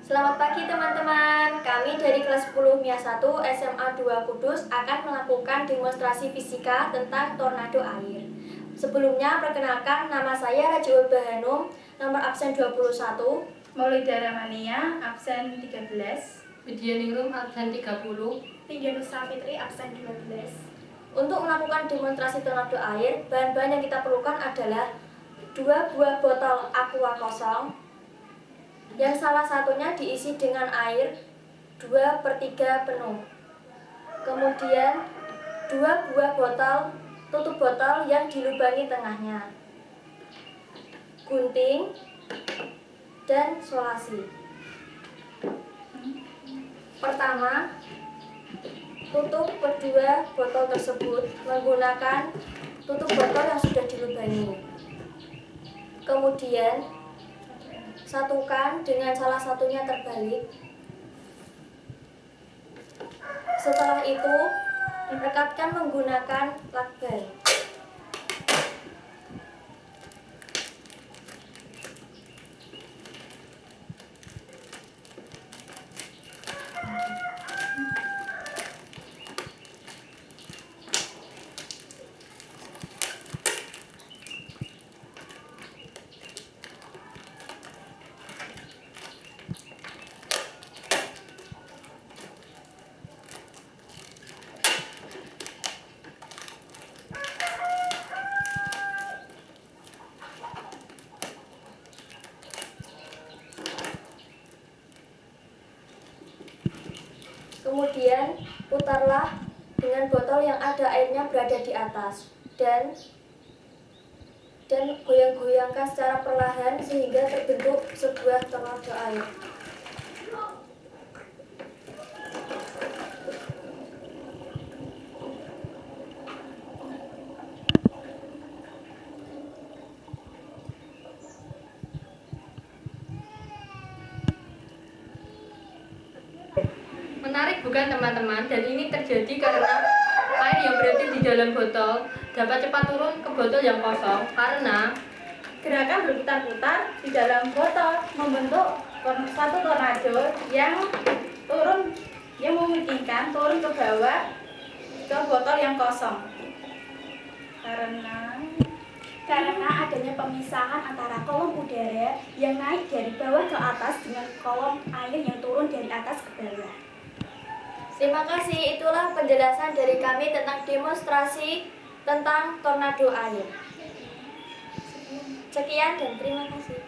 Selamat pagi teman-teman, kami dari kelas 10 MIA 1 SMA 2 Kudus akan melakukan demonstrasi fisika tentang tornado air. Sebelumnya, perkenalkan nama saya Rajul Bahanum, nomor absen 21. Maulida Ramania, absen 13. Widya Ningrum, absen 30. Tinggianusa Fitri, absen 12. Untuk melakukan demonstrasi tornado air, bahan-bahan yang kita perlukan adalah 2 buah botol aqua kosong, yang salah satunya diisi dengan air 2/3 penuh. Kemudian 2 buah botol tutup botol yang dilubangi tengahnya, gunting, dan solasi. Pertama, tutup kedua botol tersebut menggunakan tutup botol yang sudah dilubangi. Kemudian satukan dengan salah satunya terbalik. Setelah itu, rekatkan menggunakan lakban. Kemudian putarlah dengan botol yang ada airnya berada di atas dan goyang-goyangkan secara perlahan sehingga terbentuk sebuah tornado air. Menarik bukan teman-teman? Dan ini terjadi karena air yang berada di dalam botol dapat cepat turun ke botol yang kosong karena Gerakan berputar-putar di dalam botol membentuk satu tornado yang memungkinkan turun ke bawah ke botol yang kosong. Karena adanya pemisahan antara kolom udara yang naik dari bawah ke atas dengan kolom air yang turun dari atas ke bawah. Terima kasih, itulah penjelasan dari kami tentang demonstrasi tentang tornado air. Sekian dan terima kasih.